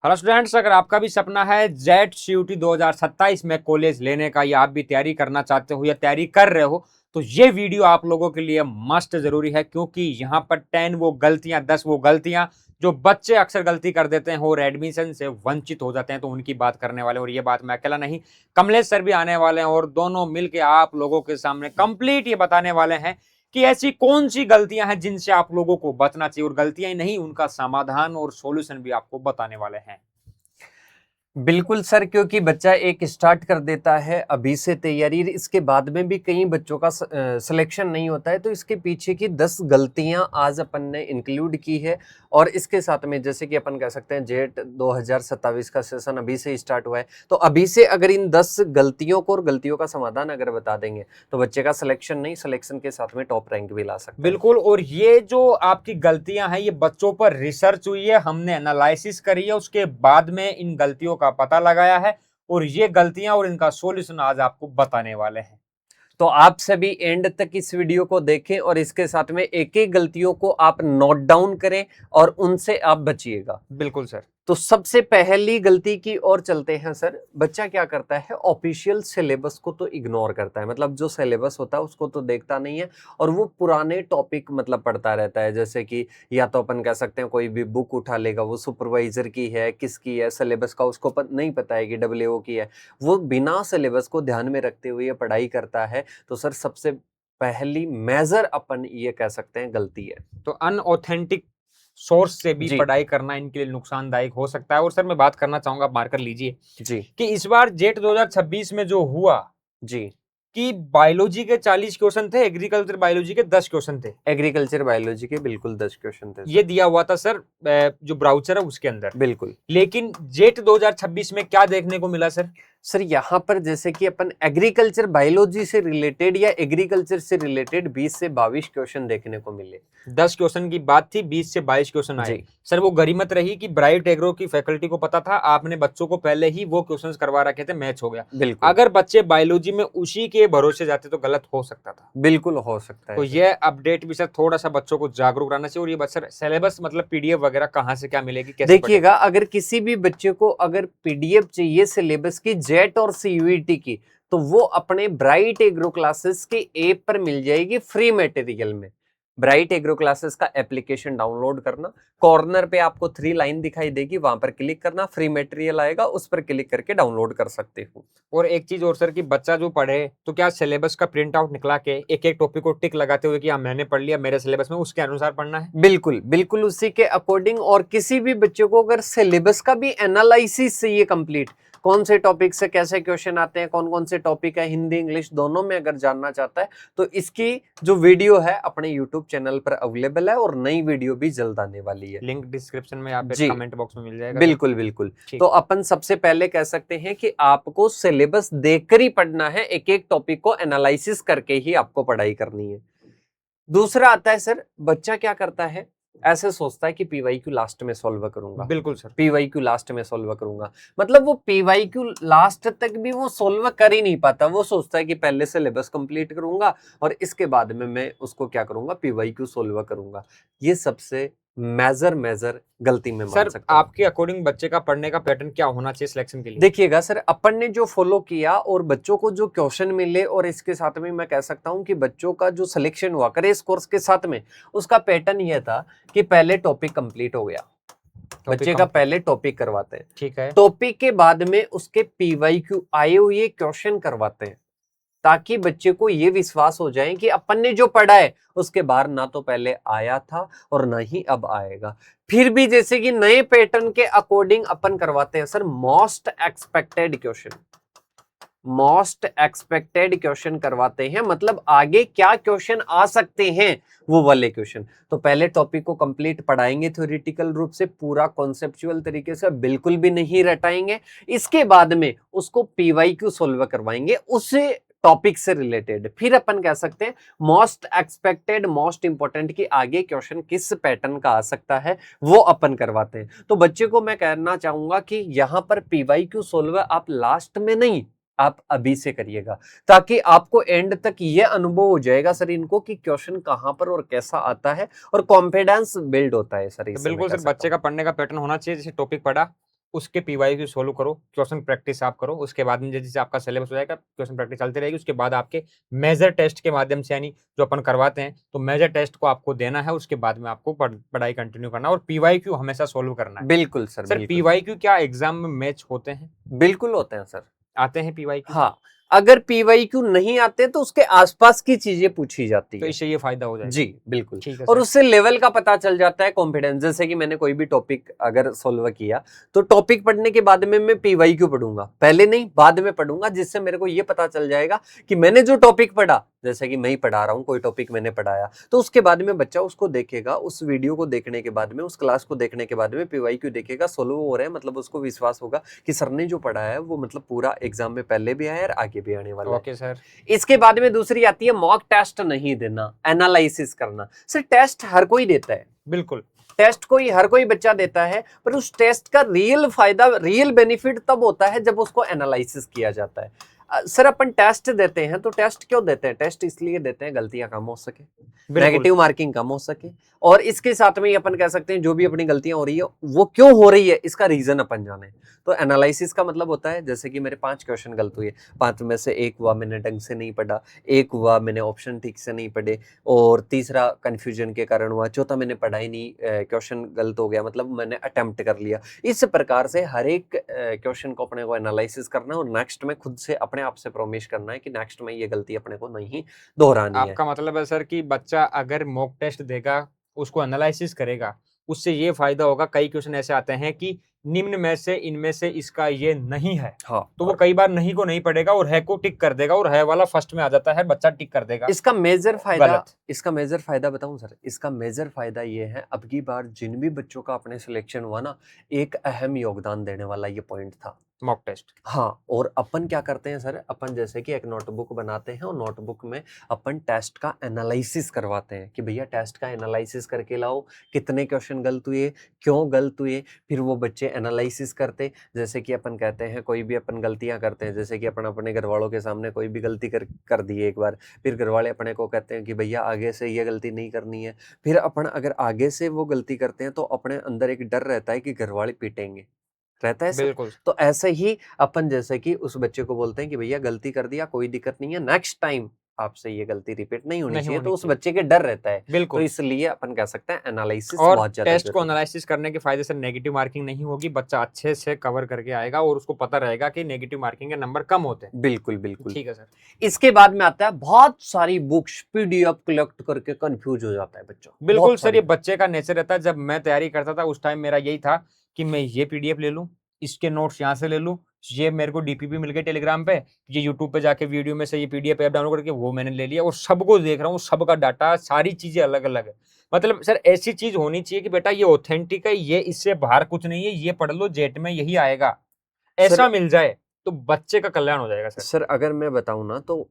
Hello students, अगर आपका भी सपना है जेट सीयूटी 2027 में कॉलेज लेने का या आप भी तैयारी करना चाहते हो या तैयारी कर रहे हो तो ये वीडियो आप लोगों के लिए मस्ट जरूरी है, क्योंकि यहाँ पर 10 वो गलतियां 10 वो गलतियां जो बच्चे अक्सर गलती कर देते हैं और एडमिशन से वंचित हो जाते हैं, तो उनकी बात करने वाले हैं। और ये बात मैं अकेला नहीं, कमलेश सर भी आने वाले हैं और दोनों मिलके आप लोगों के सामने कंप्लीट ये बताने वाले हैं कि ऐसी कौन सी गलतियां हैं जिनसे आप लोगों को बचना चाहिए, और गलतियां ही नहीं, उनका समाधान और सॉल्यूशन भी आपको बताने वाले हैं। बिल्कुल सर, क्योंकि बच्चा एक स्टार्ट कर देता है अभी से तैयारी, इसके बाद में भी कई बच्चों का सिलेक्शन नहीं होता है, तो इसके पीछे की 10 गलतियां आज अपन ने इंक्लूड की है। और इसके साथ में जैसे कि अपन कह सकते हैं जेट 2027 का सेशन अभी से स्टार्ट हुआ है, तो अभी से अगर इन 10 गलतियों को और गलतियों का समाधान अगर बता देंगे तो बच्चे का सिलेक्शन नहीं, सिलेक्शन के साथ में टॉप रैंक भी ला सकते हैं। बिल्कुल। और ये जो आपकी गलतियां हैं ये बच्चों पर रिसर्च हुई है, हमने एनालिसिस करी है, उसके बाद में इन गलतियों का पता लगाया है और ये गलतियां और इनका सॉल्यूशन आज आपको बताने वाले हैं। तो आप सभी एंड तक इस वीडियो को देखें और इसके साथ में एक एक गलतियों को आप नोट डाउन करें और उनसे आप बचिएगा। बिल्कुल सर। तो सबसे पहली गलती की ओर चलते हैं सर। बच्चा क्या करता है, ऑफिशियल सिलेबस को तो इग्नोर करता है, मतलब जो सिलेबस होता है उसको तो देखता नहीं है और वो पुराने टॉपिक मतलब पढ़ता रहता है। जैसे कि या तो अपन कह सकते हैं कोई भी बुक उठा लेगा, वो सुपरवाइजर की है, किसकी है, सिलेबस का उसको नहीं पता है कि डब्ल्यूओ की है, वो बिना सिलेबस को ध्यान में रखते हुए पढ़ाई करता है। तो सर सबसे पहली मेजर अपन ये कह सकते हैं गलती है। तो अनऑथेंटिक सोर्स से भी जी पढ़ाई करना इनके लिए नुकसानदायक हो सकता है। और सर मैं बात करना चाहूंगा, आप मार्कर लीजिए, जी कि इस बार जेट 2026 में जो हुआ जी। कि बायोलॉजी के 40 क्वेश्चन थे, एग्रीकल्चर बायोलॉजी के 10 क्वेश्चन थे। एग्रीकल्चर बायोलॉजी के बिल्कुल 10 क्वेश्चन थे ये सर। दिया हुआ था सर जो ब्राउचर है उसके अंदर। बिल्कुल। लेकिन जेट 2026 में क्या देखने को मिला सर? सर यहाँ पर जैसे कि अपन एग्रीकल्चर बायोलॉजी से रिलेटेड या एग्रीकल्चर से रिलेटेड 20 से 22 क्वेश्चन देखने को मिले। 10 क्वेश्चन की बात थी, 20 से 22 क्वेश्चन आए। जी सर वो गरीमत रही कि ब्राइट एग्रो की फैकल्टी को पता था, आपने बच्चों को पहले ही वो क्वेश्चंस करवा रखे थे, मैच हो गया। बिल्कुल। अगर बच्चे बायोलॉजी में उसी के भरोसे जाते तो गलत हो सकता था। बिल्कुल हो सकता तो है। ये अपडेट भी सर थोड़ा सा बच्चों को जागरूक रहना चाहिए। और ये सर सिलेबस मतलब पीडीएफ वगैरह कहाँ से क्या मिलेगी, कैसे देखिएगा, अगर किसी भी बच्चे को अगर पीडीएफ चाहिए सिलेबस की जेट और सीयूईटी की, तो वो अपने ब्राइट एग्रो क्लासेस के ऐप पर मिल जाएगी फ्री मटेरियल में। ब्राइट एग्रो क्लासेस का एप्लीकेशन डाउनलोड करना, कॉर्नर पे आपको 3 लाइन दिखाई देगी, वहां पर क्लिक करना, फ्री मटेरियल आएगा, उस पर क्लिक करके डाउनलोड कर सकते हो। और एक चीज और सर, कि बच्चा जो पढ़े तो क्या सिलेबस का प्रिंट आउट निकला के एक एक टॉपिक को टिक लगाते हुए कि हाँ मैंने पढ़ लिया, मेरे सिलेबस में उसके अनुसार पढ़ना है। बिल्कुल बिल्कुल उसी के अकॉर्डिंग। और किसी भी बच्चे को अगर सिलेबस का भी एनालिसिस चाहिए कंप्लीट, कौन से टॉपिक से कैसे क्वेश्चन आते हैं, कौन कौन से टॉपिक है, हिंदी इंग्लिश दोनों में अगर जानना चाहता है, तो इसकी जो वीडियो है अपने यूट्यूब चैनल पर अवेलेबल है और नई वीडियो भी जल्द आने वाली है। लिंक डिस्क्रिप्शन में या फिर जी कमेंट बॉक्स में मिल जाएगा। बिल्कुल बिल्कुल। ठीक। तो अपन सबसे पहले कह सकते हैं कि आपको सिलेबस देखकर ही पढ़ना है, एक एक टॉपिक को एनालिसिस करके ही आपको पढ़ाई करनी है। दूसरा आता है सर, बच्चा क्या करता है, ऐसे सोचता है कि पीवाईक्यू लास्ट में सॉल्व करूंगा। बिल्कुल सर। पीवाईक्यू लास्ट में सॉल्व करूंगा, मतलब वो पीवाईक्यू लास्ट तक भी वो सॉल्व कर ही नहीं पाता। वो सोचता है कि पहले सिलेबस कंप्लीट करूंगा और इसके बाद में मैं उसको क्या करूंगा, पीवाईक्यू सॉल्व करूंगा। ये सबसे मेजर गलती में मान सर सकता हूं। आपके अकॉर्डिंग बच्चे का पढ़ने का पैटर्न क्या होना चाहिए सिलेक्शन के लिए? देखिएगा सर, अपन ने जो फॉलो किया और बच्चों को जो क्वेश्चन मिले, और इसके साथ में मैं कह सकता हूं कि बच्चों का जो सिलेक्शन हुआ क्रेश कोर्स के साथ में, उसका पैटर्न यह था कि पहले टॉपिक कंप्लीट हो गया, बच्चे का पहले टॉपिक करवाते हैं, ठीक है। टॉपिक के बाद में उसके पीवाईक्यू आए हुए क्वेश्चन करवाते हैं, ताकि बच्चे को ये विश्वास हो जाए कि अपन ने जो पढ़ा है उसके बाहर ना तो पहले आया था और ना ही अब आएगा। फिर भी जैसे कि नए पैटर्न के अकॉर्डिंग अपन करवाते हैं sir most expected question, most expected question करवाते हैं, मतलब आगे क्या क्वेश्चन आ सकते हैं वो वाले क्वेश्चन। तो पहले टॉपिक को कंप्लीट पढ़ाएंगे थ्योरेटिकल रूप से, पूरा कॉन्सेप्चुअल तरीके से, बिल्कुल भी नहीं रटाएंगे। इसके बाद में उसको पीवाईक्यू सॉल्व करवाएंगे उसे टॉपिक से रिलेटेड। फिर अपन कह सकते हैं मोस्ट एक्सपेक्टेड मोस्ट इंपॉर्टेंट की आगे क्वेश्चन किस पैटर्न का आ सकता है वो अपन करवाते हैं। तो बच्चे को मैं कहना चाहूंगा कि यहां पर पीवाईक्यू सॉल्व आप लास्ट में नहीं, आप अभी से करिएगा, ताकि आपको एंड तक ये अनुभव हो जाएगा सर इनको कि क्वेश्चन कहां पर और कैसा आता है, और कॉन्फिडेंस बिल्ड होता है सर। तो बिल्कुल सर, बच्चे का पढ़ने का पैटर्न होना चाहिए, जैसे टॉपिक पढ़ा उसके पीवाईक्यू सोल्व करो, क्वेश्चन प्रैक्टिस आप करो, उसके बाद में जैसे आपका सिलेबस हो जाएगा, क्वेश्चन प्रैक्टिस चलती रहेगी, उसके बाद आपके मेजर टेस्ट के माध्यम से, यानी जो अपन करवाते हैं, तो मेजर टेस्ट को आपको देना है, उसके बाद में आपको पढ़ाई कंटिन्यू करना है और पीवाईक्यू हमेशा सोल्व करना है। बिल्कुल सर, सर बिल्कुल। पीवाईक्यू क्या एग्जाम में मैच होते हैं? बिल्कुल होते हैं सर। आते हैं पीवाईक्यू? हाँ, अगर पीवाईक्यू नहीं आते तो उसके आसपास की चीजें पूछी जाती तो है। इससे ये फायदा हो जाएगा। जी बिल्कुल। ठीक है और सर। उससे लेवल का पता चल जाता है, कॉन्फिडेंस। जैसे कि मैंने कोई भी टॉपिक अगर सोल्व किया तो टॉपिक पढ़ने के बाद में मैं पीवाईक्यू पढ़ूंगा, पहले नहीं बाद में पढ़ूंगा, जिससे मेरे को ये पता चल जाएगा कि मैंने जो टॉपिक पढ़ा, जैसे कि मैं ही पढ़ा रहा हूँ, कोई टॉपिक मैंने पढ़ाया, तो उसके बाद में बच्चा उसको देखेगा, उस वीडियो को देखने के बाद में, उस क्लास को देखने के बाद में पीवाईक्यू देखेगा, सोल्व हो रहा है, मतलब उसको विश्वास होगा कि सर ने जो पढ़ाया है वो मतलब पूरा एग्जाम में पहले भी आया और आगे भी आने वाला है। Okay sir. इसके बाद में दूसरी आती है मॉक टेस्ट नहीं देना, एनालिसिस करना। सर टेस्ट हर कोई देता है, बिल्कुल। टेस्ट हर कोई बच्चा देता है, पर उस टेस्ट का रियल फायदा, रियल बेनिफिट तब होता है जब उसको एनालिसिस किया जाता है। सर अपन टेस्ट देते हैं तो टेस्ट क्यों देते हैं? टेस्ट इसलिए देते हैं गलतियां कम हो सके, नेगेटिव मार्किंग कम हो सके, और इसके साथ में अपन कह सकते हैं जो भी अपनी गलतियां हो रही है वो क्यों हो रही है इसका रीजन अपन जाने। तो एनालिसिस का मतलब होता है जैसे कि मेरे 5 क्वेश्चन गलत हुए, 5 में से एक हुआ मैंने ढंग से नहीं पढ़ा, एक हुआ मैंने ऑप्शन ठीक से नहीं पढ़े, और तीसरा कंफ्यूजन के कारण हुआ, चौथा मैंने पढ़ा ही नहीं, क्वेश्चन गलत हो गया, मतलब मैंने अटेम्प्ट कर लिया। इस प्रकार से हर एक क्वेश्चन को अपने को एनालिसिस करना है और नेक्स्ट में खुद से अपने आप से प्रॉमिस करना है कि नेक्स्ट में ये गलती अपने को नहीं दोहरानी है। आपका मतलब है सर कि बच्चा अगर मॉक टेस्ट देगा, उसको एनालिसिस करेगा, उससे ये फायदा होगा, कई क्वेश्चन ऐसे आते हैं कि निम्न में से इनमें से इसका ये नहीं है, हाँ, तो वो कई बार नहीं को नहीं पढ़ेगा और है को टिक कर देगा, और है वाला फर्स्ट में आ जाता है, बच्चा टिक कर देगा। इसका मेजर फायदा, गलत। इसका मेजर फायदा बताऊं सर, इसका मेजर फायदा ये है, अब की बार जिन भी बच्चों का अपने सिलेक्शन हुआ ना, एक अहम योगदान देने वाला ये पॉइंट था, मॉक टेस्ट। हाँ। और अपन क्या करते हैं सर, अपन जैसे कि एक नोटबुक बनाते हैं और नोटबुक में अपन टेस्ट का एनालिसिस करवाते हैं कि भैया टेस्ट का एनालिसिस करके लाओ, कितने क्वेश्चन गलत हुए, क्यों गलत हुए, फिर वो बच्चे एनालिसिस करते। जैसे कि अपन कहते हैं कोई भी अपन गलतियां करते हैं, जैसे कि अपन अपने घर वालों के सामने कोई भी गलती कर दी एक बार, फिर घर वाले अपने को कहते हैं कि भैया आगे से ये गलती नहीं करनी है, फिर अपन अगर आगे से वो गलती करते हैं तो अपने अंदर एक डर रहता है कि घर वाले पीटेंगे, रहता है सर। बिल्कुल। तो ऐसे ही अपन जैसे कि उस बच्चे को बोलते हैं कि भैया गलती कर दिया, कोई दिक्कत नहीं है, नेक्स्ट टाइम आपसे ये गलती रिपीट नहीं होनी चाहिए, तो उस बच्चे के डर रहता है। तो बिल्कुल। इसलिए अपन कह सकते हैं एनालिसिस और बहुत ज्यादा टेस्ट को जरूरी है। एनालिसिस करने के फायदे से नेगेटिव मार्किंग नहीं होगी, बच्चा अच्छे से कवर करके आएगा और उसको पता रहेगा कि नेगेटिव मार्किंग के नंबर कम होते हैं। बिल्कुल बिल्कुल। ठीक है सर। इसके बाद में आता है बहुत सारी बुक्स पीडीएफ कलेक्ट करके कंफ्यूज हो जाता है बच्चा। बिल्कुल सर, ये बच्चे का नेचर रहता है। जब मैं तैयारी करता था उस टाइम मेरा यही था कि मैं ये पीडीएफ ले लूं, इसके नोट्स यहाँ से ले लूं, ये मेरे को डीपीपी मिल गई टेलीग्राम पे, ये यूट्यूब पे जाके वीडियो में से ये पीडीएफ ऐप डाउनलोड करके वो मैंने ले लिया और सबको देख रहा हूँ, सबका डाटा, सारी चीजें अलग अलग है। मतलब सर ऐसी चीज होनी चाहिए कि बेटा ये ऑथेंटिक है, ये इससे बाहर कुछ नहीं है, ये पढ़ लो, जेट में यही आएगा, ऐसा मिल जाए तो बच्चे का कल्याण हो जाएगा सर। सर अगर मैं बताऊं ना तो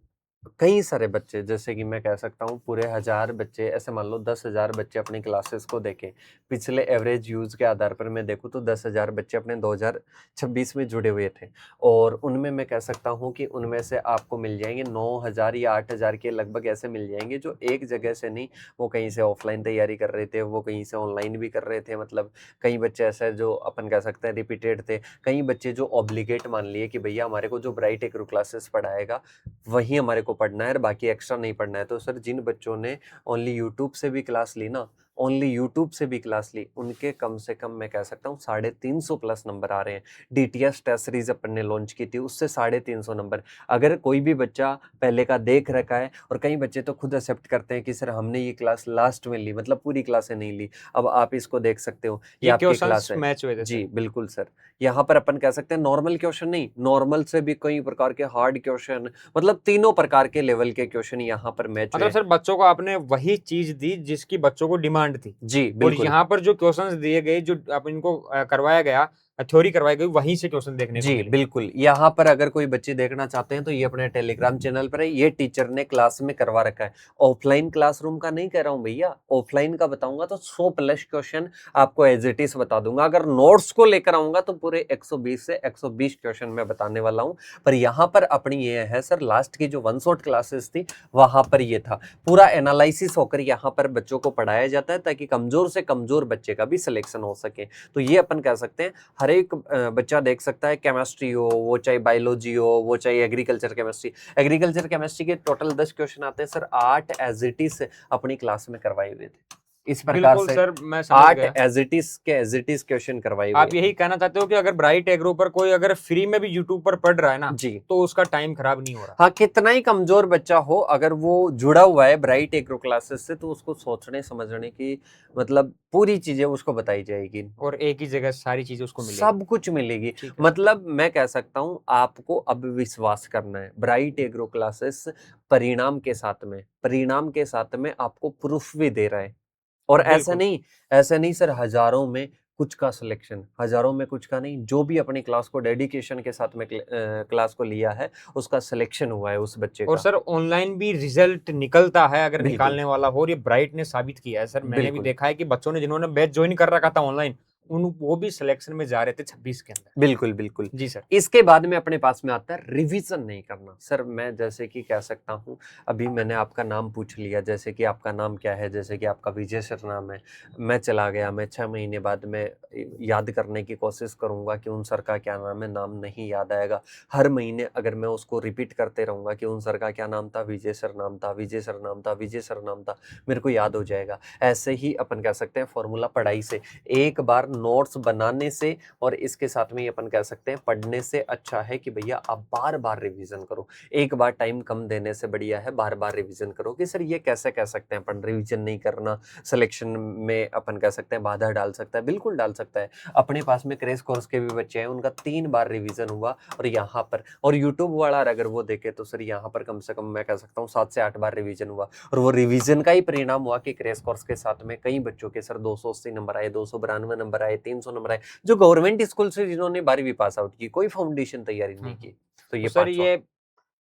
कई सारे बच्चे, जैसे कि मैं कह सकता हूँ पूरे 1000 बच्चे, ऐसे मान लो 10,000 बच्चे अपनी क्लासेस को देखें, पिछले एवरेज यूज के आधार पर मैं देखूँ तो 10,000 बच्चे अपने 2026 में जुड़े हुए थे, और उनमें मैं कह सकता हूँ कि उनमें से आपको मिल जाएंगे 9,000 या 8,000 के लगभग ऐसे मिल जाएंगे जो एक जगह से नहीं, वो कहीं से ऑफलाइन तैयारी कर रहे थे, वो कहीं से ऑनलाइन भी कर रहे थे। मतलब कई बच्चे ऐसे जो अपन कह सकते हैं रिपीटेड थे, कई बच्चे जो ऑब्लिगेट मान लिए कि भैया हमारे को जो ब्राइट एक्रू क्लासेस पढ़ाएगा वही हमारे को पढ़ना है, बाकी एक्स्ट्रा नहीं पढ़ना है। तो सर जिन बच्चों ने ओनली यूट्यूब से भी क्लास ली ना, ओनली यूट्यूब से भी क्लास ली, उनके कम से कम मैं कह सकता हूँ 350 प्लस नंबर आ रहे हैं। डीटीएस टेस्ट सीरीज अपन ने लॉन्च की थी, उससे 350 नंबर। अगर कोई भी बच्चा पहले का देख रखा है, और कई बच्चे तो खुद एक्सेप्ट करते हैं कि सर हमने ये क्लास लास्ट में ली, मतलब पूरी क्लासें नहीं ली, अब आप इसको देख सकते हो, ये आपकी क्लास है। मैच हुए थे जी बिल्कुल सर। यहाँ पर अपन कह सकते हैं नॉर्मल क्वेश्चन नहीं, नॉर्मल से भी कई प्रकार के हार्ड क्वेश्चन, मतलब तीनों प्रकार के लेवल के क्वेश्चन यहाँ पर मैच हुए। मतलब सर बच्चों को आपने वही चीज दी जिसकी बच्चों को डिमांड थी। जी और बिल्कुल। यहाँ पर जो क्वेश्चंस दिए गए, जो आप इनको करवाया गया, थ्योरी करवाई गई, वहीं से क्वेश्चन देखने को जी मिले। बिल्कुल। यहाँ पर अगर कोई बच्चे देखना चाहते हैं तो ये अपने टेलीग्राम चैनल पर है, ये टीचर ने क्लास में करवा रखा है। ऑफलाइन क्लासरूम का नहीं कह रहा हूँ भैया, ऑफलाइन का बताऊंगा तो 100 प्लस क्वेश्चन आपको एज इट इज बता दूंगा। अगर नोट्स को लेकर आऊंगा तो पूरे 120 से 120 क्वेश्चन मैं बताने वाला हूँ। पर यहाँ पर अपनी ये है सर, लास्ट की जो 1 शॉट क्लासेस थी वहां पर ये था, पूरा एनालिसिस होकर यहाँ पर बच्चों को पढ़ाया जाता है ताकि कमजोर से कमजोर बच्चे का भी सिलेक्शन हो सके। तो ये अपन कह सकते हैं हर हर एक बच्चा देख सकता है, केमिस्ट्री हो, वो चाहे बायोलॉजी हो, वो चाहे एग्रीकल्चर केमिस्ट्री। एग्रीकल्चर केमिस्ट्री के टोटल 10 क्वेश्चन आते हैं सर, 8 एज इट इज अपनी क्लास में करवाए हुए थे। इस प्रकार बिल्कुल से सर, मैं समझ 8 गया। एज इट इज क्वेश्चन करवाए हुए आप यही हैं। कहना चाहते हो कि अगर ब्राइट एग्रो पर कोई अगर फ्री में भी यूट्यूब पर पढ़ रहा है ना, जी तो उसका टाइम खराब नहीं हो रहा। हाँ, कितना ही कमजोर बच्चा हो, अगर वो जुड़ा हुआ है ब्राइट एग्रो क्लासेस से, तो उसको सोचने समझने की मतलब पूरी चीजें उसको बताई जाएगी, और एक ही जगह सारी चीजें उसको मिलेगी। सब कुछ मिलेगी। ठीक है। मतलब मैं कह सकता हूँ आपको अब विश्वास करना है, ब्राइट एग्रो क्लासेस परिणाम के साथ में आपको प्रूफ भी दे रहा है। और बिल्कुल। ऐसा नहीं सर, हजारों में कुछ का सिलेक्शन, हजारों में कुछ का नहीं, जो भी अपनी क्लास को डेडिकेशन के साथ में क्लास को लिया है, उसका सिलेक्शन हुआ है उस बच्चे और का। सर ऑनलाइन भी रिजल्ट निकलता है अगर बिल्कुल निकालने वाला हो, और ये ब्राइट ने साबित किया है सर। मैंने भी बिल्कुल देखा है कि बच्चों ने जिन्होंने बैच ज्वाइन कर रखा था ऑनलाइन, उन वो भी सिलेक्शन में जा रहे थे 26 के अंदर। बिल्कुल बिल्कुल। जी सर। इसके बाद में अपने पास में आता है रिवीजन नहीं करना। सर मैं जैसे कि कह सकता हूँ, अभी मैंने आपका नाम पूछ लिया, जैसे कि आपका नाम क्या है, जैसे कि आपका विजय सर नाम है, मैं चला गया, मैं 6 महीने बाद मैं याद करने की कोशिश करूंगा कि उन सर का क्या नाम है, नाम नहीं याद आएगा। हर महीने अगर मैं उसको रिपीट करते रहूंगा कि उन सर का क्या नाम था, विजय सर नाम था, विजय सर नाम था, विजय सर नाम था, मेरे को याद हो जाएगा। ऐसे ही अपन कह सकते हैं फॉर्मूला पढ़ाई से, एक बार नोट्स बनाने से और इसके साथ में अपन कह सकते हैं पढ़ने से अच्छा है कि भैया आप बार बार रिवीजन करो। एक बार टाइम कम देने से बढ़िया है बार बार रिवीजन करो। कि सर ये कैसे कह सकते हैं अपन रिवीजन नहीं करना सिलेक्शन में अपन कह सकते हैं बाधा डाल सकता है? बिल्कुल डाल सकता है। अपने पास में क्रैश कोर्स के भी बच्चे हैं, उनका 3 बार रिवीजन हुआ, और यहाँ पर और यूट्यूब वाला अगर वो देखे तो सर यहाँ पर कम से कम मैं कह सकता हूँ 7 से 8 बार रिवीजन हुआ, और वो रिवीजन का ही परिणाम हुआ कि क्रैश कोर्स के साथ में कई बच्चों के सर 280 नंबर आए, 292 नंबर आए, 300 नंबर आए, जो गवर्नमेंट स्कूल से जिन्होंने 12वीं पास आउट की, कोई फाउंडेशन तैयारी नहीं की। तो तो ये सर 500। ये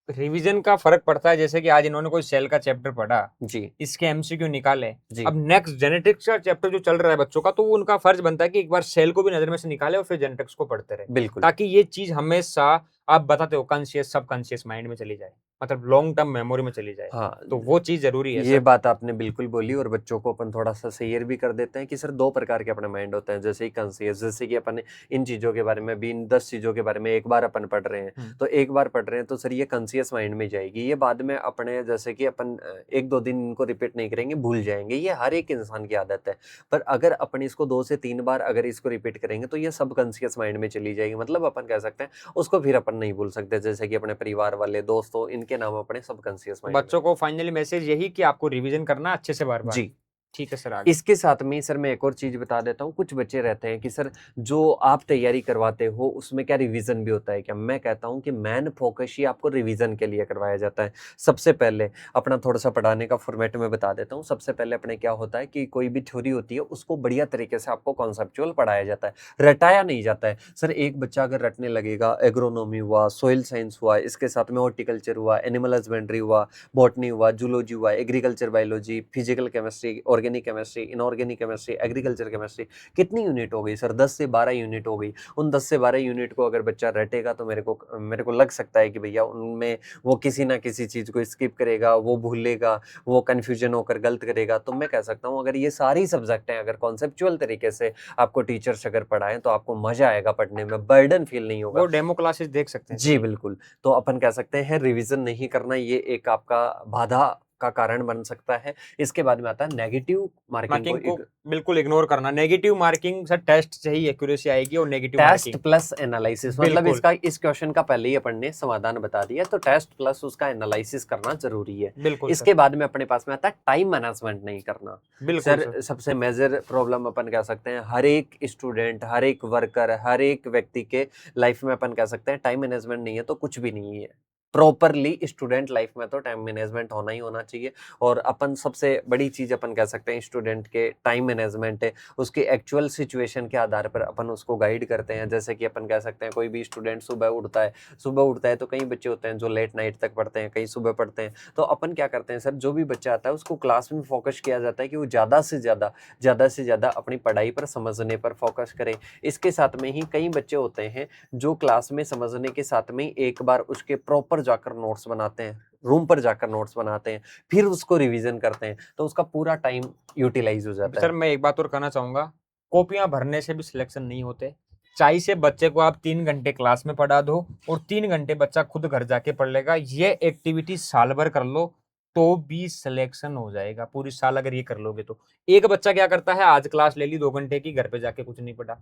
रिवीजन का फर्क पड़ता है, जैसे कि आज इन्होंने कोई सेल का चैप्टर पढ़ा, जी इसके एमसीक्यू निकाले। जी अब नेक्स्ट जेनेटिक्स का चैप्टर जो चल रहा है बच्चों का, तो वो उनका फर्ज बनता है कि एक बार सेल को भी नजर में से निकाले और फिर जेनेटिक्स को पढ़ते रहे, बिल्कुल। ताकि ये चीज हमेशा आप बताते हो कॉन्शियस सबकॉन्शियस माइंड में चली जाए, मतलब लॉन्ग टर्म मेमोरी में चली जाए। हाँ, तो वो चीज जरूरी है ये सर। बात आपने बिल्कुल बोली, और बच्चों को अपन थोड़ा सा शेयर भी कर देते हैं कि सर 2 प्रकार के अपने माइंड होते हैं, जैसे ही कॉन्शियस, जैसे कि अपन इन चीज़ों के बारे में भी, इन 10 चीज़ों के बारे में एक बार अपन पढ़ रहे हैं, तो एक बार पढ़ रहे हैं तो सर ये कॉन्शियस माइंड में जाएगी। ये बाद में अपने जैसे कि अपन 1-2 दिन इनको रिपीट नहीं करेंगे, भूल जाएंगे, ये हर एक इंसान की आदत है। पर अगर अपन इसको 2 से 3 बार अगर इसको रिपीट करेंगे तो ये सब कॉन्शियस माइंड में चली जाएगी। मतलब अपन कह सकते हैं उसको फिर अपन नहीं भूल सकते, जैसे कि अपने परिवार वाले, दोस्तों, इनके नाम अपने सब कॉन्शियस माइंड में। बच्चों को फाइनली मैसेज यही कि आपको रिवीजन करना अच्छे से बार बार। जी। ठीक है सर, आगे। इसके साथ में सर मैं एक और चीज़ बता देता हूँ, कुछ बच्चे रहते हैं कि सर जो आप तैयारी करवाते हो उसमें क्या रिवीजन भी होता है क्या? मैं कहता हूँ कि मेन फोकस ही आपको रिवीजन के लिए करवाया जाता है। सबसे पहले अपना थोड़ा-सा पढ़ाने का फॉर्मेट मैं बता देता हूँ। सबसे पहले अपने क्या होता है कि कोई भी थ्योरी होती है उसको बढ़िया तरीके से आपको कॉन्सेप्चुअल पढ़ाया जाता है, रटाया नहीं जाता है। सर एक बच्चा अगर रटने लगेगा, एग्रोनॉमी हुआ, सॉइल साइंस हुआ, इसके साथ में हॉर्टिकल्चर हुआ, एनिमल हस्बेंड्री हुआ, बॉटनी हुआ, जूलॉजी हुआ, agriculture biology, physical chemistry, organic chemistry, inorganic chemistry, agriculture chemistry, कितनी यूनिट हो गई सर? 10 से 12 यूनिट हो गई। उन 10 से 12 यूनिट को अगर बच्चा रटेगा तो मेरे को लग सकता है कि भैया उनमें वो किसी ना किसी चीज़ को स्किप करेगा, वो भूलेगा, वो कन्फ्यूजन होकर गलत करेगा। तो मैं कह सकता हूँ अगर ये सारी सब्जेक्ट हैं, अगर कॉन्सेप्चुअल तरीके से आपको टीचर्स अगर पढ़ाएं तो आपको मजा आएगा पढ़ने में, बर्डन फील नहीं वो होगा। डेमो क्लासेस देख सकते हैं सर जी ये। बिल्कुल। तो अपन कह सकते हैं रिवीजन नहीं करना ये एक आपका बाधा का कारण बन सकता है। इसके बाद में आता है नेगेटिव मार्किंग को मार्किंग को बिल्कुल इग्नोर करना। नेगेटिव मार्किंग सर टेस्ट से ही एक्यूरेसी आएगी, और negative test marking plus analysis, मतलब बिल्कुल इसका इस क्वेश्चन का पहले ही अपन ने समाधान बता दिया, तो टेस्ट प्लस उसका एनालिसिस करना जरूरी है। बिल्कुल सर। इसके बाद में अपने पास में आता है टाइम मैनेजमेंट नहीं करना। बिल्कुल सर सर। सबसे मेजर प्रॉब्लम अपन कह सकते हैं हर एक स्टूडेंट, हर एक वर्कर, हर एक व्यक्ति के लाइफ में अपन कह सकते हैं टाइम मैनेजमेंट नहीं है तो कुछ भी नहीं है। प्रॉपरली स्टूडेंट लाइफ में तो टाइम मैनेजमेंट होना ही होना चाहिए। और अपन सबसे बड़ी चीज अपन कह सकते हैं स्टूडेंट के टाइम मैनेजमेंट है, उसके एक्चुअल सिचुएशन के आधार पर अपन उसको गाइड करते हैं। जैसे कि अपन कह सकते हैं कोई भी स्टूडेंट सुबह उठता है तो कई बच्चे होते हैं जो लेट नाइट तक पढ़ते हैं, कई सुबह पढ़ते हैं। तो अपन क्या करते हैं सर, जो भी बच्चा आता है उसको क्लास में फोकस किया जाता है कि वो ज़्यादा से ज़्यादा अपनी पढ़ाई पर, समझने पर फोकस करे। इसके साथ में ही कई बच्चे होते हैं जो क्लास में समझने के साथ में एक बार उसके प्रॉपर जाकर नोट्स बनाते हैं, रूम पर जाकर नोट्स बनाते हैं, फिर उसको रिवीजन करते हैं, तो उसका पूरा टाइम यूटिलाइज हो जाता सर है। मैं एक बात और कहना चाहूंगा, कॉपियां भरने से भी सिलेक्शन नहीं होते, चाहे से बच्चे को आप 3 घंटे क्लास में पढ़ा दो और 3 घंटे बच्चा खुद घर जाके पढ़ लेगा, ये एक्टिविटी साल भर कर लो तो भी सिलेक्शन हो जाएगा पूरी साल अगर ये कर लोगे तो। एक बच्चा क्या करता है, आज क्लास ले ली 2 घंटे की, घर पे जाके कुछ नहीं पढ़ा,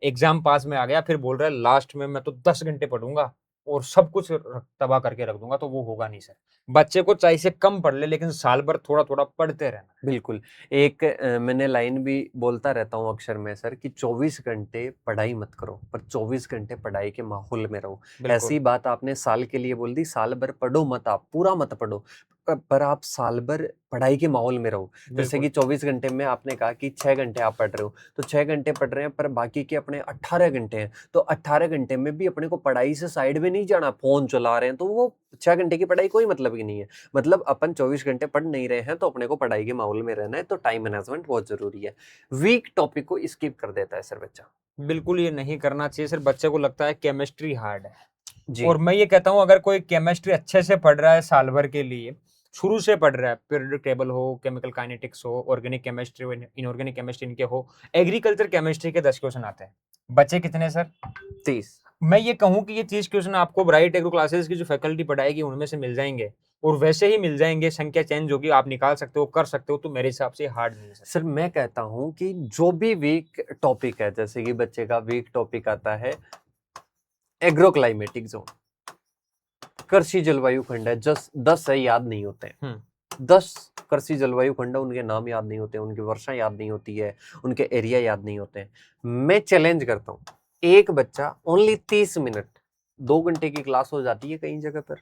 एग्जाम पास में आ गया, फिर बोल रहा है लास्ट में मैं तो 10 घंटे पढ़ूंगा और सब कुछ तबाह करके रख दूंगा, तो वो होगा नहीं सर। बच्चे को चाहे से कम पढ़ ले लेकिन साल भर थोड़ा थोड़ा पढ़ते रहना। बिल्कुल। एक मैंने लाइन भी बोलता रहता हूँ अक्सर में सर कि 24 घंटे पढ़ाई मत करो पर 24 घंटे पढ़ाई के माहौल में रहो। ऐसी बात आपने साल के लिए बोल दी, साल भर पढ़ो मत, आप पूरा मत पढ़ो पर आप साल भर पढ़ाई के माहौल में रहो। जैसे कि 24 घंटे में आपने कहा कि 6 घंटे आप पढ़ रहे हो, तो 6 घंटे पढ़ रहे हैं पर बाकी के अपने 18 घंटे हैं, तो 18 घंटे में भी अपने को पढ़ाई से साइड में नहीं जाना, फोन चला रहे हैं तो वो 6 घंटे की पढ़ाई कोई मतलब की नहीं है। मतलब अपन 24 घंटे पढ़ नहीं रहे हैं तो अपने को पढ़ाई के माहौल में रहना है, तो टाइम मैनेजमेंट बहुत जरूरी है। वीक टॉपिक को स्किप कर देता है सर बच्चा। बिल्कुल ये नहीं करना चाहिए सर। बच्चे को लगता है केमिस्ट्री हार्ड है जी। और मैं ये कहता हूँ अगर कोई केमिस्ट्री अच्छे से पढ़ रहा है साल भर के लिए, शुरू से पढ़ रहा है, पीरियोडिक टेबल हो, केमिकल काइनेटिक्स हो, ऑर्गेनिक केमिस्ट्री हो, इनऑर्गेनिक केमिस्ट्री इनके हो, एग्रीकल्चर केमिस्ट्री के 10 क्वेश्चन आते हैं, बच्चे कितने सर? 30। मैं ये कहूँ कि ये 30 क्वेश्चन आपको ब्राइट एग्रो क्लासेस की जो फैकल्टी पढ़ाएगी उनमें से मिल जाएंगे और वैसे ही मिल जाएंगे, संख्या चेंज होगी, आप निकाल सकते हो, कर सकते हो, तो मेरे हिसाब से हार्ड नहीं है सर। मैं कहता हूँ कि जो भी वीक टॉपिक है, जैसे कि बच्चे का वीक टॉपिक आता है एग्रो क्लाइमेटिक जोन, कृषि जलवायु खंड है, जस्ट 10 है, याद नहीं होते हैं। 10 कृषि जलवायु खंड, उनके नाम याद नहीं होते, उनकी वर्षा याद नहीं होती है, उनके एरिया याद नहीं होते हैं। मैं चैलेंज करता हूँ, एक बच्चा ओनली 30 मिनट, 2 घंटे की क्लास हो जाती है कई जगह पर,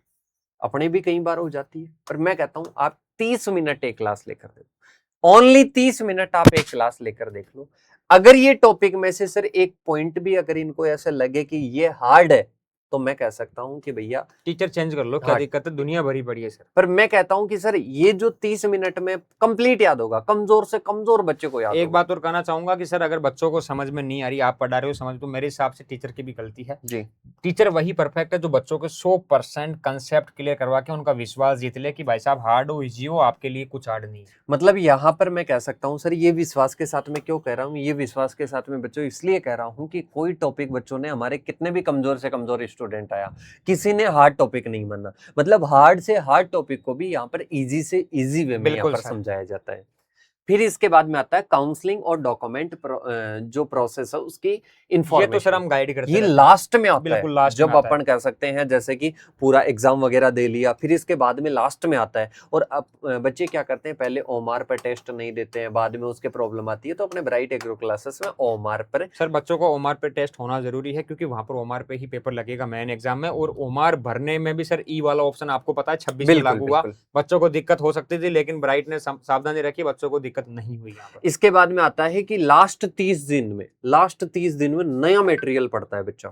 अपने भी कई बार हो जाती है, पर मैं कहता हूँ आप 30 मिनट एक क्लास लेकर देखो, ओनली 30 मिनट आप एक क्लास लेकर देख लो। अगर ये टॉपिक में से सर एक पॉइंट भी अगर इनको ऐसे लगे कि ये हार्ड है, तो मैं कह सकता हूं कि भैया टीचर चेंज कर लो, क्या दिक्कत है, दुनिया भरी पड़ी है सर। पर मैं कहता हूं कि सर ये जो 30 मिनट में कंप्लीट याद होगा, कमजोर से कमजोर बच्चे को याद एक होगा। बात और कहना चाहूंगा कि सर अगर बच्चों को समझ में नहीं आ रही, आप पढ़ा रहे हो समझ, तो मेरे हिसाब से टीचर की भी गलती है जी। टीचर वही परफेक्ट है जो बच्चों के 100% कंसेप्ट क्लियर करवा के उनका विश्वास जीत ले कि भाई साहब हार्ड हो इजी हो, आपके लिए कुछ हार्ड नहीं है। मतलब यहाँ पर मैं कह सकता हूँ सर, ये विश्वास के साथ में क्यों कह रहा हूँ, ये विश्वास के साथ में बच्चों इसलिए कह रहा हूँ कि कोई टॉपिक बच्चों ने, हमारे कितने भी कमजोर से कमजोर स्टूडेंट आया, किसी ने हार्ड टॉपिक नहीं माना। मतलब हार्ड से हार्ड टॉपिक को भी यहाँ पर इजी से इजी वे में यहाँ पर समझाया जाता है। फिर इसके बाद में आता है काउंसलिंग और डॉक्यूमेंट जो प्रोसेस है उसकी इन्फॉर्मेशन। ये तो सर हम गाइड करते हैं, ये लास्ट में आता बिल्कुल है, लास्ट जब अपन कह सकते हैं जैसे कि पूरा एग्जाम वगैरह दे लिया, फिर इसके बाद में लास्ट में आता है। और अब बच्चे क्या करते हैं, पहले ओमार पर टेस्ट नहीं देते हैं, बाद में उसके प्रॉब्लम आती है, तो अपने ब्राइट एग्रो क्लासेस में ओमार पर सर बच्चों को ओमार पे टेस्ट होना जरूरी है क्योंकि वहां पर ओमार पे ही पेपर लगेगा मेन एग्जाम में। और ओमार भरने में भी सर ई वाला ऑप्शन आपको पता है 26 में लागू हुआ, बच्चों को दिक्कत हो सकती थी लेकिन ब्राइट ने सावधानी रखी, बच्चों को दिक्कत नहीं हुई यहाँ पर। इसके बाद में आता है कि लास्ट 30 दिन में नया मटेरियल पढ़ता है बच्चा,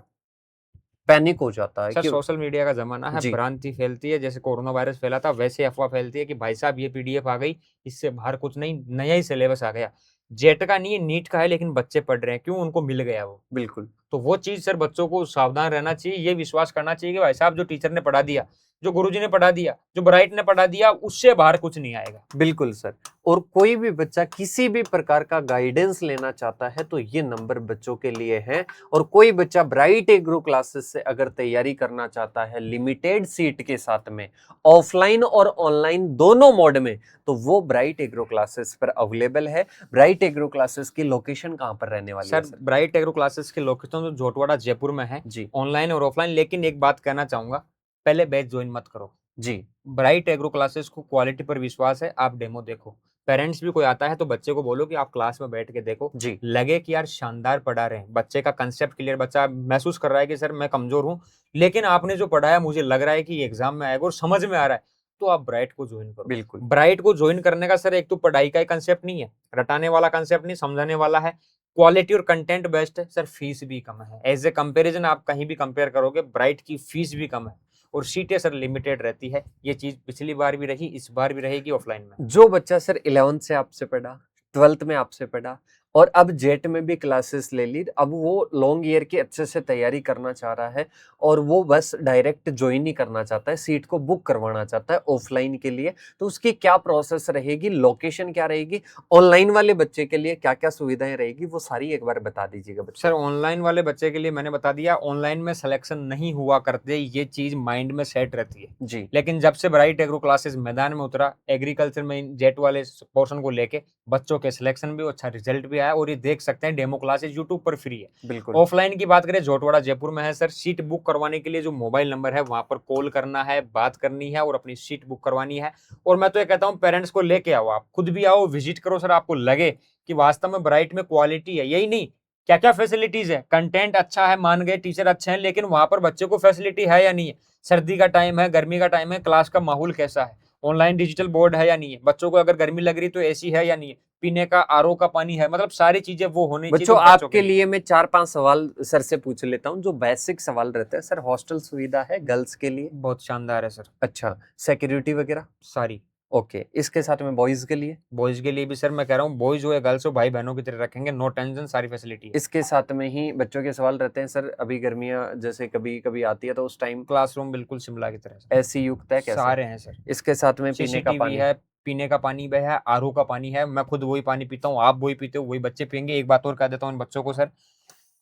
पैनिक हो जाता है। सर सोशल मीडिया का जमाना है, भ्रांति फैलती है, जैसे कोरोना वायरस फैला था वैसे अफवाह फैलती है कि भाई साहब ये पीडीएफ आ गई, इससे बाहर कुछ नहीं, नया ही सिलेबस आ गया। जेट का नहीं है, नीट का है, लेकिन बच्चे पढ़ रहे हैं, क्यों? उनको मिल गया वो। बिल्कुल। तो वो चीज सर बच्चों को सावधान रहना चाहिए, ये विश्वास करना चाहिए कि भाई साहब जो टीचर ने पढ़ा दिया, जो गुरुजी ने पढ़ा दिया, जो ब्राइट ने पढ़ा दिया, उससे बाहर कुछ नहीं आएगा। बिल्कुल सर। और कोई भी बच्चा किसी भी प्रकार का गाइडेंस लेना चाहता है तो ये नंबर बच्चों के लिए है। और कोई बच्चा ब्राइट एग्रो क्लासेस से अगर तैयारी करना चाहता है लिमिटेड सीट के साथ में, ऑफलाइन और ऑनलाइन दोनों मोड में, तो वो ब्राइट एग्रो क्लासेस पर अवेलेबल है। ब्राइट एग्रो क्लासेस की लोकेशन कहां पर रहने वाली है सर? ब्राइट एग्रो क्लासेस की लोकेशन तो झोटवाड़ा जयपुर में है जी, ऑनलाइन और ऑफलाइन। लेकिन एक बात कहना चाहूंगा, पहले बैच ज्वाइन मत करो जी। ब्राइट एग्रो क्लासेस को क्वालिटी पर विश्वास है, आप डेमो देखो। पेरेंट्स भी कोई आता है तो बच्चे को बोलो कि आप क्लास में बैठ के देखो जी, लगे कि यार शानदार पढ़ा रहे हैं, बच्चे का कंसेप्ट क्लियर, बच्चा महसूस कर रहा है कि सर मैं कमजोर हूं लेकिन आपने जो पढ़ाया मुझे लग रहा है कि एग्जाम में आएगा और समझ में आ रहा है, तो आप ब्राइट को ज्वाइन करो। बिल्कुल। ब्राइट को ज्वाइन करने का सर एक तो पढ़ाई का ही कंसेप्ट नहीं है, रटाने वाला कंसेप्ट नहीं, समझाने वाला है, क्वालिटी और कंटेंट बेस्ट है सर, फीस भी कम है। एज ए कंपैरिजन आप कहीं भी कंपेयर करोगे, ब्राइट की फीस भी कम है और सीटें सर लिमिटेड रहती है। ये चीज पिछली बार भी रही, इस बार भी रहेगी ऑफलाइन में। जो बच्चा सर 11th से आपसे पढ़ा, 12th में आपसे पढ़ा, और अब जेट में भी क्लासेस ले ली, अब वो लॉन्ग ईयर की अच्छे से तैयारी करना चाह रहा है और वो बस डायरेक्ट ज्वाइन नहीं करना चाहता है, सीट को बुक करवाना चाहता है ऑफलाइन के लिए। तो उसकी क्या प्रोसेस रहेगी, लोकेशन क्या रहेगी, ऑनलाइन वाले बच्चे के लिए क्या क्या सुविधाएं रहेगी, वो सारी एक बार बता दीजिएगा बच्चे। सर ऑनलाइन वाले बच्चे के लिए मैंने बता दिया, ऑनलाइन में सिलेक्शन नहीं हुआ करते, ये चीज माइंड में सेट रहती है जी लेकिन जब से ब्राइट एग्रो क्लासेस मैदान में उतरा, एग्रीकल्चर में इन जेट वाले पोर्शन को लेके बच्चों के सिलेक्शन भी अच्छा, रिजल्ट भी आया और ये देख सकते हैं डेमो क्लासेस यूट्यूब पर फ्री है। बिल्कुल। ऑफलाइन की बात करें, जोटवाड़ा जयपुर में है सर। सीट बुक करवाने के लिए जो मोबाइल नंबर है वहां पर कॉल करना है, बात करनी है और अपनी सीट बुक करवानी है। और मैं तो ये कहता हूँ पेरेंट्स को लेके आओ, आप खुद भी आओ, विजिट करो सर, आपको लगे कि वास्तव में ब्राइट में क्वालिटी है। यही नहीं, क्या क्या फैसिलिटीज है, कंटेंट अच्छा है, मान गए टीचर अच्छे हैं, लेकिन वहां पर बच्चे को फैसिलिटी है या नहीं है, सर्दी का टाइम है, गर्मी का टाइम है, क्लास का माहौल कैसा है, ऑनलाइन डिजिटल बोर्ड है या नहीं है, बच्चों को अगर गर्मी लग रही तो एसी है या नहीं है, पीने का आरओ का पानी है, मतलब सारी चीजें वो होनी चाहिए। बच्चों आपके लिए मैं 4-5 सवाल सर से पूछ लेता हूँ, जो बेसिक सवाल रहते हैं। सर हॉस्टल सुविधा है गर्ल्स के लिए? बहुत शानदार है सर। अच्छा, सिक्योरिटी वगैरह सारी। ओके। इसके साथ में बॉयज के लिए? बॉयज के लिए भी सर मैं कह रहा हूँ, बॉयज हो या गर्ल्स हो, भाई बहनों की तरह रखेंगे, नो टेंशन, सारी फैसिलिटी है। इसके साथ में ही बच्चों के सवाल रहते हैं सर, अभी गर्मियां जैसे कभी कभी आती है तो उस टाइम क्लासरूम बिल्कुल शिमला की तरह सर। एसी युक्त है कैसे? सारे हैं सर। इसके साथ में पीने का सीसीटीवी पानी है, पीने का पानी भी है, आरओ का पानी है, मैं खुद वही पानी पीता हूँ, आप वही पीते हो, वही बच्चे पियेंगे। एक बात और कह देता हूँ इन बच्चों को सर,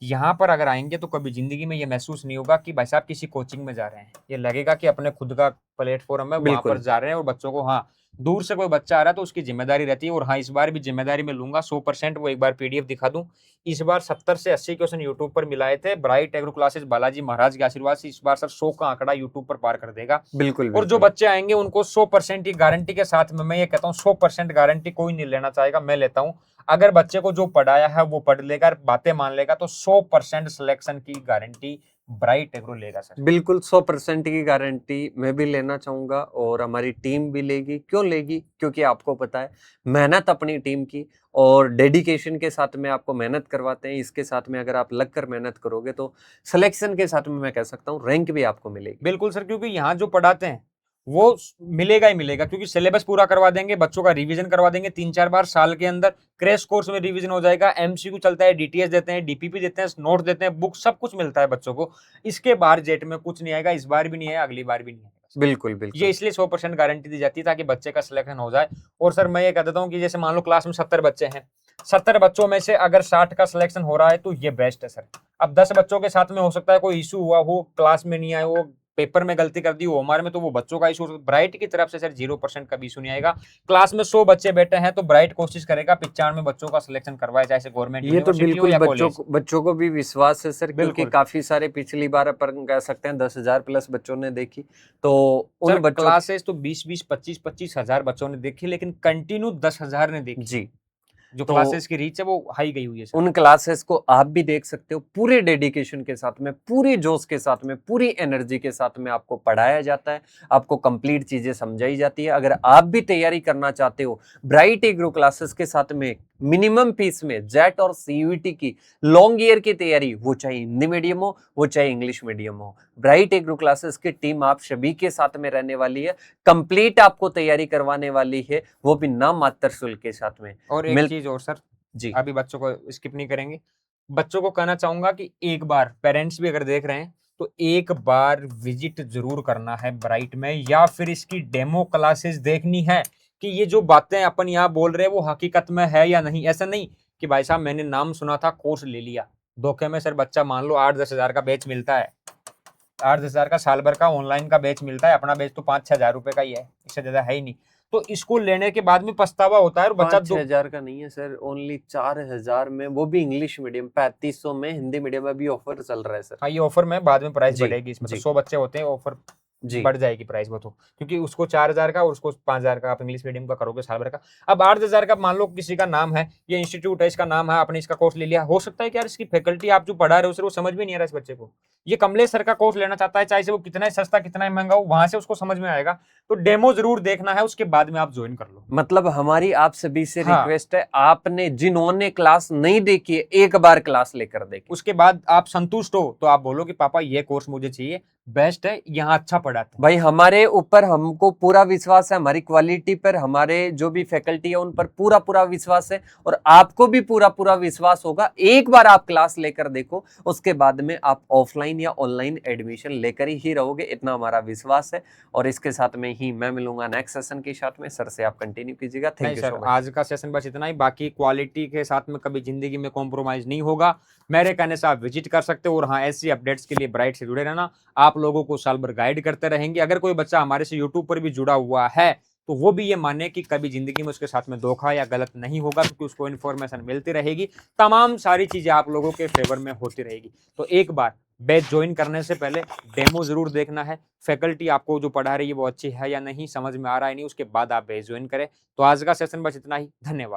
यहाँ पर अगर आएंगे तो कभी जिंदगी में ये महसूस नहीं होगा कि भाई साहब किसी कोचिंग में जा रहे हैं, ये लगेगा कि अपने खुद का प्लेटफॉर्म है, वहां पर बिल्कुल। जा रहे हैं। और बच्चों को, हाँ, दूर से कोई बच्चा आ रहा है तो उसकी जिम्मेदारी रहती है। और हाँ, इस बार भी जिम्मेदारी में लूंगा 100%। वो एक बार पीडीएफ दिखा दूं, इस बार 70 से 80 क्वेश्चन यूट्यूब पर मिलाए थे, ब्राइट एग्रो क्लासेस बालाजी महाराज के आशीर्वाद से इस बार सर 100 का आंकड़ा यूट्यूब पर पार कर देगा। बिल्कुल और जो बिल्कुल। बच्चे आएंगे उनको 100% की गारंटी के साथ में मैं ये कहता हूँ, 100% गारंटी कोई नहीं लेना चाहेगा, मैं लेता हूँ। अगर बच्चे को जो पढ़ाया है वो पढ़ लेगा, बातें मान लेगा, तो 100% सिलेक्शन की गारंटी ब्राइट एग्रो लेगा सर। बिल्कुल 100% की गारंटी मैं भी लेना चाहूंगा और हमारी टीम भी लेगी। क्यों लेगी? क्योंकि आपको पता है मेहनत अपनी टीम की और डेडिकेशन के साथ में आपको मेहनत करवाते हैं। इसके साथ में अगर आप लग कर मेहनत करोगे तो सिलेक्शन के साथ में मैं कह सकता हूँ रैंक भी आपको मिलेगी। बिल्कुल सर, क्योंकि यहाँ जो पढ़ाते हैं वो मिलेगा ही मिलेगा, क्योंकि सिलेबस पूरा करवा देंगे, बच्चों का रिवीजन करवा देंगे 3-4 बार साल के अंदर, क्रैश कोर्स में रिवीजन हो जाएगा, एमसीक्यू चलता है, डीटीएस देते हैं, डीपीपी देते हैं, नोट देते हैं, बुक, सब कुछ मिलता है बच्चों को। इसके बाहर जेट में कुछ नहीं आएगा, इस बार भी नहीं है, अगली बार भी नहीं आएगा। बिल्कुल ये बिल्कुल। इसलिए 100% गारंटी दी जाती है ताकि बच्चे का सिलेक्शन हो जाए। और सर मैं ये कह देता हूँ कि जैसे मान लो क्लास में 70 बच्चे हैं, 70 बच्चों में से अगर 60 का सिलेक्शन हो रहा है तो ये बेस्ट है सर। अब 10 बच्चों के साथ में हो सकता है कोई इशू हुआ हो, क्लास में नहीं आए, वो पेपर में गलती कर दी हो हमारे में, तो वो बच्चों का इशू। ब्राइट की तरफ से सर 0% का भी इशू नहीं आएगा। क्लास में 100 बच्चे बैठे हैं तो ब्राइट कोशिश करेगा 95 बच्चों का सिलेक्शन करवाए, चाहे गवर्नमेंट ये तो यूनिवर्सिटी हो बिल्कुल या कॉलेज। बच्चों को भी विश्वास है सर, क्योंकि बिल्कुल काफी सारे पिछली बार अपन कह सकते हैं 10,000 प्लस बच्चों ने देखी, तो उन सर बच्चों क्लासेस तो 20-20, 25-25 हजार बच्चों ने देखी, लेकिन कंटिन्यू 10,000 ने देखी। जी जो तो क्लासेस की रीच है वो हाई गई हुई है सर। उन क्लासेस को आप भी देख सकते हो। पूरे डेडिकेशन के साथ में, पूरी जोश के साथ में, पूरी एनर्जी के साथ में आपको पढ़ाया जाता है, आपको कंप्लीट चीजें समझाई जाती है। अगर आप भी तैयारी करना चाहते हो ब्राइट एग्रो क्लासेस के साथ में, मिनिमम फीस में जेट और सीयूईटी की लॉन्ग ईयर की तैयारी, वो चाहे हिंदी मीडियम हो, वो चाहे इंग्लिश मीडियम हो, ब्राइट एग्रो क्लासेस की टीम आप सभी के साथ में रहने वाली है, कंप्लीट आपको तैयारी करवाने वाली है, वो भी नाम मात्र शुल्क के साथ में। और एक चीज और सर, जी अभी बच्चों को स्किप नहीं करेंगे, बच्चों को कहना चाहूंगा कि एक बार, पेरेंट्स भी अगर देख रहे हैं तो एक बार विजिट जरूर करना है ब्राइट में, या फिर इसकी डेमो क्लासेस देखनी है कि ये जो बातें अपन यहाँ बोल रहे हैं वो हकीकत में है या नहीं। ऐसा नहीं कि भाई साहब मैंने नाम सुना था, कोर्स ले लिया, धोखे में सर बच्चा मान लो 8-10 हजार का बैच मिलता है, 8-10 हजार का साल भर का ऑनलाइन का बैच मिलता है, अपना बैच तो 5-6 हजार रुपए का ही है, इससे ज्यादा है ही नहीं। तो इसको लेने के बाद में पछतावा होता है और बच्चा 5,000 का नहीं है सर, ओनली 4,000 में, वो भी इंग्लिश मीडियम। 3500 में हिंदी मीडियम में भी ऑफर चल रहा है सर। हाँ, ये ऑफर में बाद में प्राइस जी, बढ़ेगी, इसमें तो जी। 100 बच्चे होते हैं, ऑफर जी बढ़ जाएगी प्राइस वो तो, क्योंकि उसको 4,000 का और उसको 5,000 का आप इंग्लिश मीडियम का करोगे साल भर का। अब 8,000 का मान लो किसी का नाम है, ये इंस्टीट्यूट है, इसका नाम है, आपने इसका कोर्स ले लिया, हो सकता है कि यार इसकी फैकल्टी आप जो पढ़ा रहे हो सर वो समझ में नहीं आ रहा इस बच्चे को, ये कमलेश सर का कोर्स लेना चाहता है, चाहे से वो कितना ही सस्ता कितना ही महंगा हो, वहां से उसको समझ में आएगा। तो डेमो जरूर देखना है, उसके बाद में आप ज्वाइन कर लो। मतलब हमारी आप सभी से हाँ। रिक्वेस्ट है, आपने जिन्होंने क्लास नहीं देखी है एक बार क्लास लेकर देखी, उसके बाद आप संतुष्ट हो तो आप बोलो कि पापा ये कोर्स मुझे चाहिए, बेस्ट है, यहाँ अच्छा पढ़ा पढ़ाते हैं। भाई हमारे ऊपर हमको पूरा विश्वास है, हमारी क्वालिटी पर, हमारे जो भी फैकल्टी है उन पर पूरा पूरा विश्वास है, और आपको भी पूरा पूरा विश्वास होगा। एक बार आप क्लास लेकर देखो, उसके बाद में आप ऑफलाइन या ऑनलाइन एडमिशन लेकर ही रहोगे, इतना हमारा विश्वास है। और इसके साथ में ही मैं मिलूंगा नेक्स्ट सेशन के साथ में। सर से आप कंटिन्यू कीजिएगा। थैंक नहीं यू सर, सो मच। आज का सेशन बस इतना ही। बाकी क्वालिटी के साथ में कभी जिंदगी में कॉम्प्रोमाइज नहीं होगा। मेरे कहने से आप विजिट कर सकते हो। और हाँ, ऐसी अपडेट्स के लिए ब्राइट से जुड़े रहना। आप लोगों को साल भर गाइड करते रहेंगे। अगर कोई बच्चा हमारे से यूट्यूब पर भी जुड़ा हुआ है तो वो भी ये माने कि कभी जिंदगी में उसके साथ में धोखा या गलत नहीं होगा, क्योंकि उसको इन्फॉर्मेशन मिलती रहेगी। तमाम सारी चीजें आप लोगों के फेवर में होती रहेगी। तो एक बार बैच ज्वाइन करने से पहले डेमो जरूर देखना है। फैकल्टी आपको जो पढ़ा रही है वो अच्छी है या नहीं, समझ में आ रहा है नहीं, उसके बाद आप बैच ज्वाइन करें। तो आज का सेशन बस इतना ही। धन्यवाद।